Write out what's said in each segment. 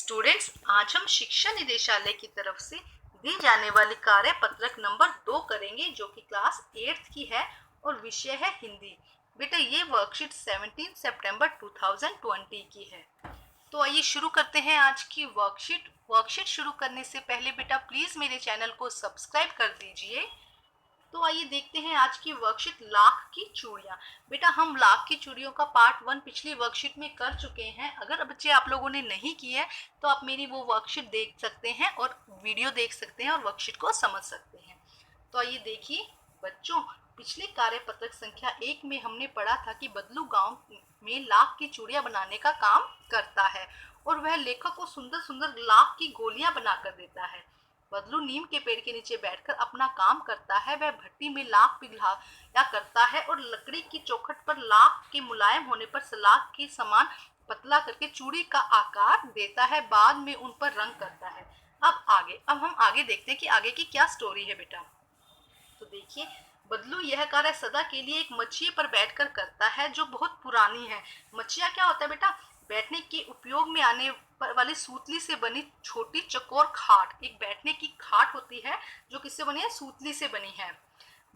Students, आज हम शिक्षा निदेशालय की तरफ से दी जाने वाली कार्य पत्रक नंबर 2 करेंगे, जो कि क्लास 8th की है और विषय है हिंदी। बेटा, ये वर्कशीट 17 सितंबर 2020 की है। तो आइए शुरू करते हैं आज की वर्कशीट शुरू करने से पहले बेटा प्लीज मेरे चैनल को सब्सक्राइब कर दीजिए। तो आइए देखते हैं आज की वर्कशीट लाख की चूड़ियां। बेटा, हम लाख की चूड़ियों का पार्ट 1 पिछली वर्कशीट में कर चुके हैं। अगर बच्चे आप लोगों ने नहीं की है तो आप मेरी वो वर्कशीट देख सकते हैं और वीडियो देख सकते हैं और वर्कशीट को समझ सकते हैं। तो आइए देखिए बच्चों, पिछले कार्य पत्रक संख्या 1 में हमने पढ़ा था कि बदलू गांव में लाख की चूड़ियां बनाने का काम करता है और वह लेखक को सुंदर सुंदर लाख की गोलियां बनाकर देता है। बदलू नीम के पेड़ के नीचे बैठकर अपना काम करता है। वह भट्टी में लाख पिघलाया करता है और लकड़ी की चौखट पर लाख के मुलायम होने पर सलाख के समान पतला करके चूड़ी का आकार देता है। बाद में उन पर रंग करता है। अब हम आगे देखते हैं कि आगे की क्या स्टोरी है बेटा। तो देखिए, बदलू यह कार्य सदा के लिए एक मच्छिए पर बैठकर करता है जो बहुत पुरानी है। मच्छिया क्या होता है बेटा? बैठने के उपयोग में आने वाली सूतली से बनी छोटी चकोर खाट। एक बैठने की खाट होती है जो किससे बनी है? सूतली से बनी है।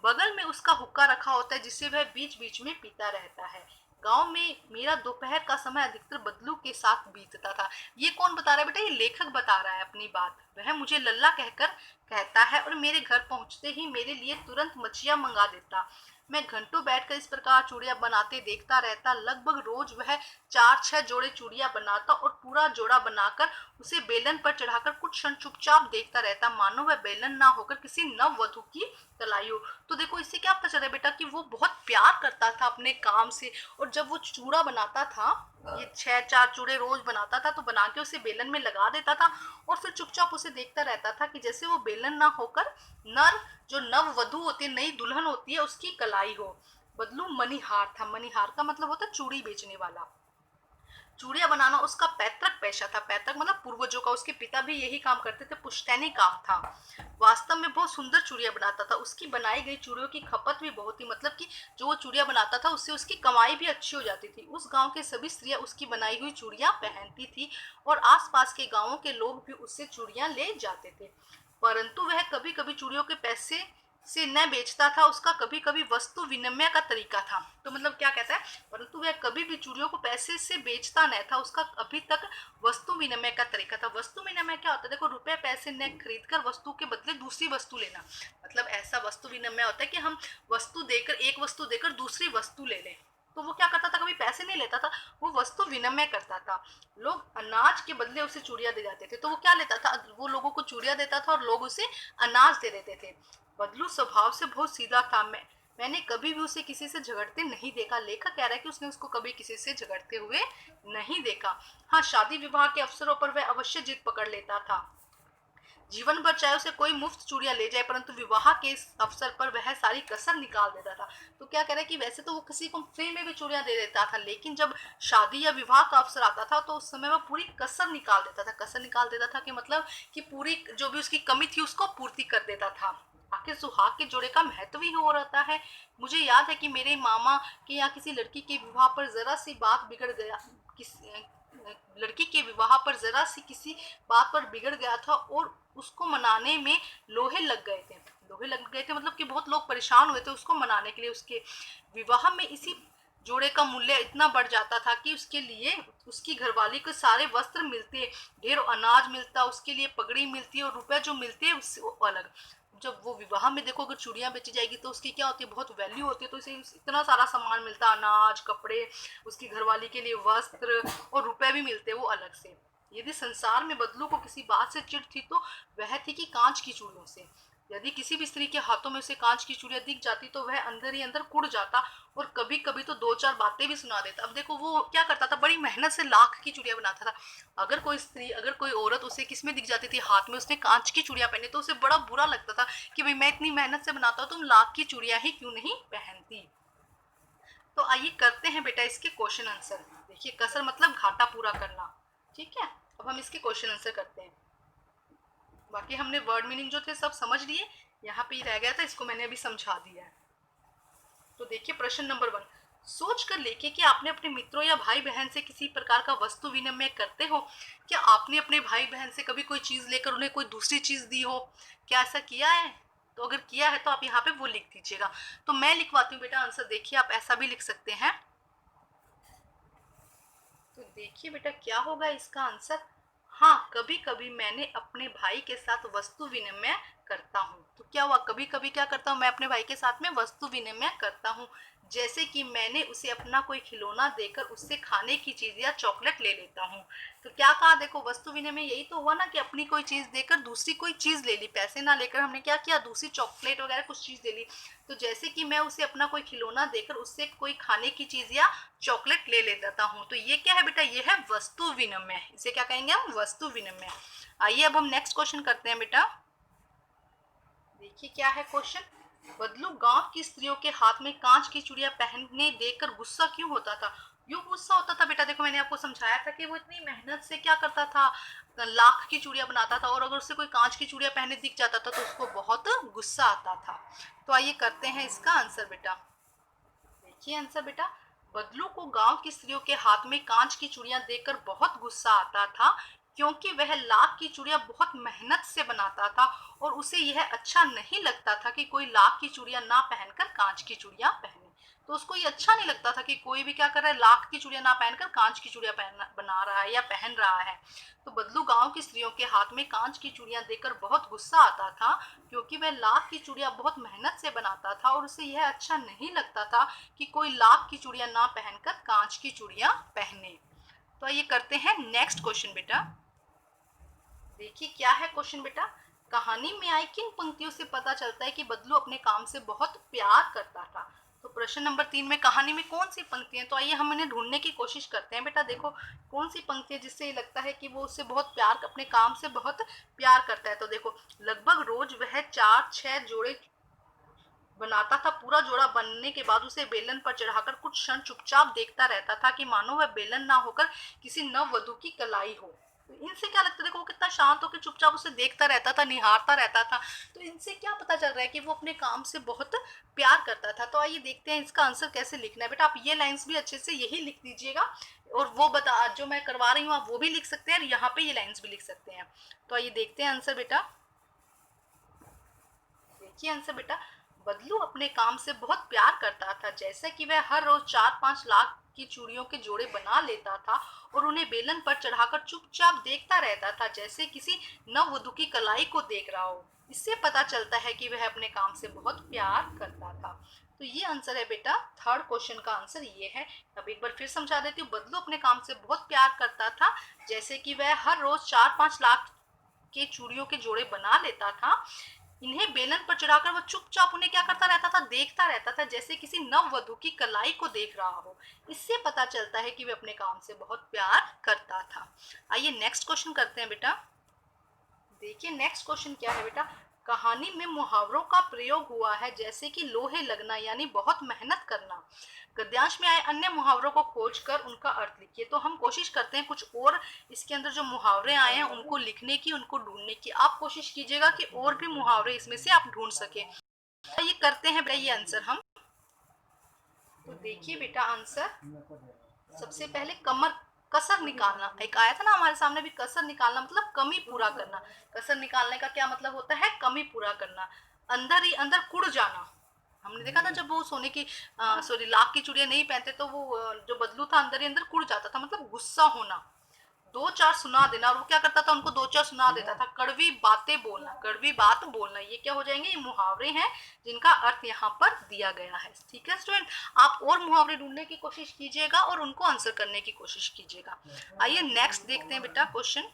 बगल में उसका हुक्का रखा होता है जिसे वह बीच बीच में पीता रहता है। गांव में मेरा दोपहर का समय अधिकतर बदलू के साथ बीतता था। ये कौन बता रहा है बेटा? ये लेखक बता रहा है अपनी बात। वह मुझे लल्ला कहकर कहता है और मेरे घर पहुंचते ही मेरे लिए तुरंत मछलियां मंगा देता। मैं घंटों बैठकर इस प्रकार चूड़ियां बनाते देखता रहता। लगभग रोज वह 4-6 जोड़े चूड़ियां बनाता और पूरा जोड़ा बनाकर उसे बेलन पर चढ़ाकर कुछ क्षण चुपचाप देखता रहता, मानो वह बेलन ना होकर किसी नव वधु की कलाई हो। तो देखो, इससे क्या पता चला बेटा कि वो बहुत प्यार करता था अपने काम से। और जब वो चूड़ा बनाता था, ये 6-4 चूड़े रोज बनाता था, तो बना के उसे बेलन में लगा देता था और फिर चुपचाप उसे देखता रहता था कि जैसे वो बेलन ना होकर नर जो नव वधु होती है, नई दुल्हन होती है, उसकी कलाई हो। बदलू मणिहार था। मणिहार का मतलब होता है चूड़ी बेचने वाला। चूड़ियां बनाना उसका पैतृक पेशा था। पैतृक मतलब पूर्वजों का। उसके पिता भी यही काम करते थे, पुश्तैनी काम था। वास्तव में बहुत सुंदर चूड़ियां बनाता था। उसकी बनाई गई चूड़ियों की खपत भी बहुत ही, मतलब कि जो वो चूड़ियां बनाता था उससे उसकी कमाई भी अच्छी हो जाती थी। उस गांव के सभी स्त्रियां उसकी बनाई हुई चूड़ियां पहनती थी और आसपास के गांवों के लोग भी उससे चूड़ियां ले जाते थे। परंतु वह कभी कभी चूड़ियों के पैसे से न बेचता था। उसका कभी कभी वस्तु विनिमय का तरीका था। तो मतलब क्या कहता है? परंतु वह कभी भी चूड़ियों को पैसे से बेचता न था। उसका अभी तक वस्तु विनिमय का तरीका था। वस्तु विनिमय क्या होता है? देखो, रुपए पैसे न खरीद कर वस्तु के बदले दूसरी वस्तु लेना, मतलब ऐसा वस्तु विनिमय होता है कि हम वस्तु देकर, एक वस्तु देकर दूसरी वस्तु ले लें। तो वो क्या करता था? कभी पैसे नहीं लेता था, वो वस्तु विनिमय करता था। लोग अनाज के बदले उसे चूड़ियां दे जाते थे, तो वो क्या लेता था? वो लोगों को चूड़ियां देता था और लोग उसे अनाज दे देते थे। बदलू स्वभाव से बहुत सीधा था। मैंने कभी भी उसे किसी से झगड़ते नहीं देखा। लेखक कह रहा है कि उसने उसको कभी किसी से झगड़ते हुए नहीं देखा। हाँ, शादी विवाह के अवसरों पर वह अवश्य जिद पकड़ लेता था। जीवन भर चाहे उसे कोई मुफ्त चूड़ियां ले जाए, परंतु विवाह के इस अवसर पर वह सारी कसर निकाल देता था। तो क्या कह रहा है कि वैसे तो वो किसी को फ्री में भी चूड़ियां दे देता था, लेकिन जब शादी या विवाह का अवसर आता था तो उस समय वह पूरी कसर निकाल देता था। कसर निकाल देता था कि मतलब कि पूरी जो भी उसकी कमी थी उसको पूर्ति कर देता था। आखिर सुहाग के जोड़े का महत्व ही हो रहता है। मुझे याद है कि मेरे मामा के यहाँ किसी लड़की के विवाह पर जरा सी बात बिगड़ गया। लड़की के विवाह पर जरा सी किसी बात पर बिगड़ गया था और उसको मनाने में लोहे लग गए थे। लोहे लग गए थे मतलब कि बहुत लोग परेशान हुए थे उसको मनाने के लिए। उसके विवाह में इसी जोड़े का मूल्य इतना बढ़ जाता था कि उसके लिए उसकी घरवाली को सारे वस्त्र मिलते, ढेर अनाज मिलता, उसके लिए पगड़ी मिलती है और रुपए जो मिलते हैं उससे अलग। जब वो विवाह में देखो, अगर चूड़ियां बेची जाएगी तो उसकी क्या होती है? बहुत वैल्यू होती है। तो इसे इतना सारा सामान मिलता, अनाज, कपड़े, उसकी घरवाली के लिए वस्त्र और रुपए भी मिलते वो अलग से। यदि संसार में बदलू को किसी बात से चिढ़ थी तो वह थी कि कांच की चूड़ियों से। यदि किसी भी स्त्री के हाथों में उसे कांच की चूड़ियां दिख जाती तो वह अंदर ही अंदर कुड़ जाता और कभी कभी तो 2-4 बातें भी सुना देता। अब देखो, वो क्या करता था? बड़ी मेहनत से लाख की चूड़ियां बनाता था। अगर कोई स्त्री, अगर कोई औरत उसे किस में दिख जाती थी? हाथ में उसने कांच की चूड़ियां पहनी, तो उसे बड़ा बुरा लगता था कि भाई मैं इतनी मेहनत से बनाता हूँ, तुम लाख की चूड़ियां ही क्यों नहीं पहनती। तो आइए करते हैं बेटा इसके क्वेश्चन आंसर। देखिए, कसर मतलब घाटा पूरा करना। ठीक है, अब हम इसके क्वेश्चन आंसर करते हैं। बाकी हमने वर्ड मीनिंग जो थे सब समझ लिए। यहाँ पे रह गया था, इसको मैंने अभी समझा दिया है। तो देखिए प्रश्न नंबर 1, सोच कर लेके कि आपने अपने मित्रों या भाई बहन से किसी प्रकार का वस्तु विनिमय करते हो। क्या आपने अपने भाई बहन से कभी कोई चीज लेकर उन्हें कोई दूसरी चीज दी हो? क्या ऐसा किया है? तो अगर किया है तो आप यहाँ पे वो लिख दीजिएगा। तो मैं लिखवाती हूँ बेटा आंसर। देखिए आप ऐसा भी लिख सकते हैं। तो देखिए बेटा क्या होगा इसका आंसर। हाँ, कभी कभी मैंने अपने भाई के साथ वस्तु विनिमय करता हूँ। तो क्या हुआ, कभी कभी क्या करता हूँ मैं अपने भाई के साथ में वस्तु विनिमय करता हूँ। जैसे कि मैंने उसे अपना कोई खिलौना देकर उससे खाने की चीज या चॉकलेट ले लेता हूँ। तो क्या कहा, देखो वस्तु विनिमय यही तो हुआ ना कि अपनी कोई चीज देकर दूसरी कोई चीज ले ली, पैसे ना लेकर हमने क्या किया, दूसरी चॉकलेट वगैरह कुछ चीज ले ली। तो जैसे कि मैं उसे अपना कोई खिलौना देकर उससे कोई खाने की चीज या चॉकलेट ले लेता हूँ। तो ये क्या है बेटा, ये है वस्तु विनिमय। इसे क्या कहेंगे हम, वस्तु विनिमय। आइए अब हम नेक्स्ट क्वेश्चन करते हैं बेटा। देखिए क्या है क्वेश्चन। बदलू गांव की स्त्रियों के हाथ में कांच की चूड़ियां पहनने देकर गुस्सा क्यों होता था? क्यों गुस्सा होता था बेटा? देखो मैंने आपको समझाया था कि वो इतनी मेहनत से क्या करता था, लाख की चूड़ियां बनाता था, और अगर उससे कोई कांच की चूड़ियां पहने दिख जाता था तो उसको बहुत गुस्सा आता था। तो आइए करते हैं इसका आंसर बेटा। देखिए आंसर बेटा, बदलू को गांव की स्त्रियों के हाथ में कांच की चूड़ियां देखकर बहुत गुस्सा आता था, क्योंकि वह लाख की चूड़ियां बहुत मेहनत से बनाता था और उसे यह अच्छा नहीं लगता था कि कोई लाख की चूड़ियां ना पहनकर कांच की चूड़ियां पहने। तो उसको ये अच्छा नहीं लगता था कि कोई भी क्या कर रहा है, लाख की चूड़ियां ना पहनकर कांच की चूड़ियां पहन बना रहा है या पहन रहा है। तो बदलू गांव की स्त्रियों के हाथ में कांच की चूड़ियां देखकर बहुत गुस्सा आता था, क्योंकि वह लाख की चूड़ियां बहुत मेहनत से बनाता था और उसे यह अच्छा नहीं लगता था कि कोई लाख की चूड़ियां ना पहनकर कांच की चूड़ियां पहने। तो ये करते हैं नेक्स्ट क्वेश्चन बेटा। देखिए क्या है क्वेश्चन बेटा। कहानी में आई किन पंक्तियों से पता चलता है कि बदलू अपने काम से बहुत प्यार करता था? तो प्रश्न नंबर 3 में कहानी में कौन सी पंक्ति है, तो आइए हम इन्हें ढूंढने की कोशिश करते हैं बेटा। देखो कौन सी पंक्ति है जिससे ये लगता है कि वो उससे बहुत प्यार, अपने काम से बहुत प्यार करता है। तो देखो, लगभग रोज वह 4-6 जोड़े बनाता था। पूरा जोड़ा बनने के बाद उसे बेलन पर चढ़ाकर कुछ क्षण चुपचाप देखता रहता था कि मानो वह बेलन ना होकर किसी नववधु की कलाई हो। तो इनसे क्या लगता है, देखो वो कितना शांत होकर चुपचाप उसे देखता रहता था, निहारता रहता था। तो इनसे क्या पता चल रहा है कि वो अपने काम से बहुत प्यार करता था। तो आइए देखते हैं इसका आंसर कैसे लिखना है बेटा। आप ये लाइंस भी अच्छे से यही लिख दीजिएगा, और वो बता जो मैं करवा रही हूँ आप वो भी लिख सकते हैं और यहाँ पे ये लाइंस भी लिख सकते हैं। तो आइए देखते हैं आंसर बेटा। देखिए आंसर बेटा, बदलू अपने काम से बहुत प्यार करता था। जैसे कि वह हर रोज 4-5 लाख की चूड़ियों के जोड़े बना लेता था और उन्हें बेलन पर चढ़ाकर चुपचाप देखता रहता था, जैसे किसी नववधु की कलाई को देख रहा हो। इससे पता चलता है कि वह अपने काम से बहुत प्यार करता था। तो ये आंसर है बेटा, थर्ड क्वेश्चन का आंसर ये है। अब एक बार फिर समझा देती हूँ। बदलू अपने काम से बहुत प्यार करता था, जैसे कि वह हर रोज 4-5 लाख के चूड़ियों के जोड़े बना लेता था। इन्हें बेलन पर चढ़ाकर वह चुपचाप उन्हें क्या करता रहता था, देखता रहता था, जैसे किसी नववधु की कलाई को देख रहा हो। इससे पता चलता है कि वह अपने काम से बहुत प्यार करता था। आइए नेक्स्ट क्वेश्चन करते हैं बेटा। देखिए नेक्स्ट क्वेश्चन क्या है बेटा। कहानी में मुहावरों का प्रयोग हुआ है, जैसे कि लोहे लगना यानी बहुत मेहनत करना। गद्यांश में आए अन्य मुहावरों को खोजकर उनका अर्थ लिखिए। तो हम कोशिश करते हैं कुछ और इसके अंदर जो मुहावरे आए हैं उनको लिखने की, उनको ढूंढने की। आप कोशिश कीजिएगा कि और भी मुहावरे इसमें से आप ढूंढ सके। ये करते हैं बेटा ये आंसर हम। तो देखिए बेटा आंसर, सबसे पहले कमर, कसर निकालना एक आया था ना हमारे सामने भी। कसर निकालना मतलब कमी पूरा करना। कसर निकालने का क्या मतलब होता है, कमी पूरा करना। अंदर ही अंदर कुड़ जाना, हमने देखा था जब वो सोने की सॉरी लाख की चूड़ियां नहीं पहनते तो वो जो बदलू था अंदर ही अंदर कुड़ जाता था, मतलब गुस्सा होना। दो चार सुना देना, और वो क्या करता था, उनको दो चार सुना देता था। कड़वी बातें बोलना, कड़वी बात बोलना, ये क्या हो जाएंगे, ये मुहावरे हैं जिनका अर्थ यहाँ पर दिया गया है। ठीक है स्टूडेंट, आप और मुहावरे ढूंढने की कोशिश कीजिएगा और उनको आंसर करने की कोशिश कीजिएगा। आइए नेक्स्ट देखते हैं बेटा क्वेश्चन।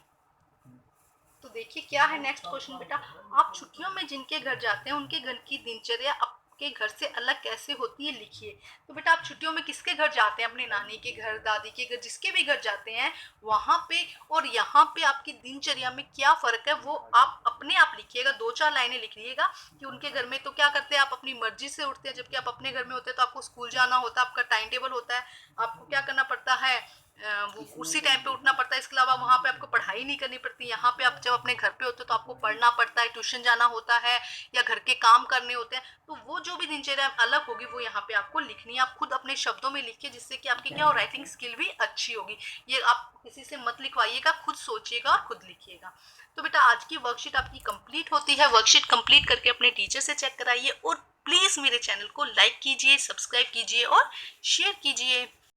तो देखिए क्या है नेक्स्ट क्वेश्चन बेटा। आप छुट्टियों में जिनके घर जाते हैं उनके घर की दिनचर्या आपके घर से अलग कैसे होती है, लिखिए। तो बेटा आप छुट्टियों में किसके घर जाते हैं, अपने नानी के घर, दादी के घर, जिसके भी घर जाते हैं वहां पे और यहाँ पे आपकी दिनचर्या में क्या फर्क है वो आप अपने आप लिखिएगा। 2-4 लाइनें लिख लीजिएगा कि उनके घर में तो क्या करते हैं, आप अपनी मर्जी से उठते हैं, जबकि आप अपने घर में होते हैं तो आपको स्कूल जाना होता है, आपका टाइम टेबल होता है, आपको क्या करना पड़ता है, वो उसी टाइम पे उठना पड़ता है, इसके अलावा वहाँ पे आपको पढ़ाई नहीं करनी पड़ती। यहाँ पे आप जब अपने घर पे होते हो तो आपको पढ़ना पड़ता है, ट्यूशन जाना होता है या घर के काम करने होते हैं, तो वो जो भी दिनचर्या अलग होगी वो यहाँ पे आपको लिखनी है। आप खुद अपने शब्दों में लिखिए, जिससे कि आपकी क्या हो, राइटिंग स्किल भी अच्छी होगी। ये आप किसी से मत लिखवाइएगा, खुद सोचिएगा और खुद लिखिएगा। तो बेटा आज की वर्कशीट आपकी कंप्लीट होती है। वर्कशीट कंप्लीट करके अपने टीचर से चेक कराइए और प्लीज मेरे चैनल को लाइक कीजिए, सब्सक्राइब कीजिए और शेयर कीजिए।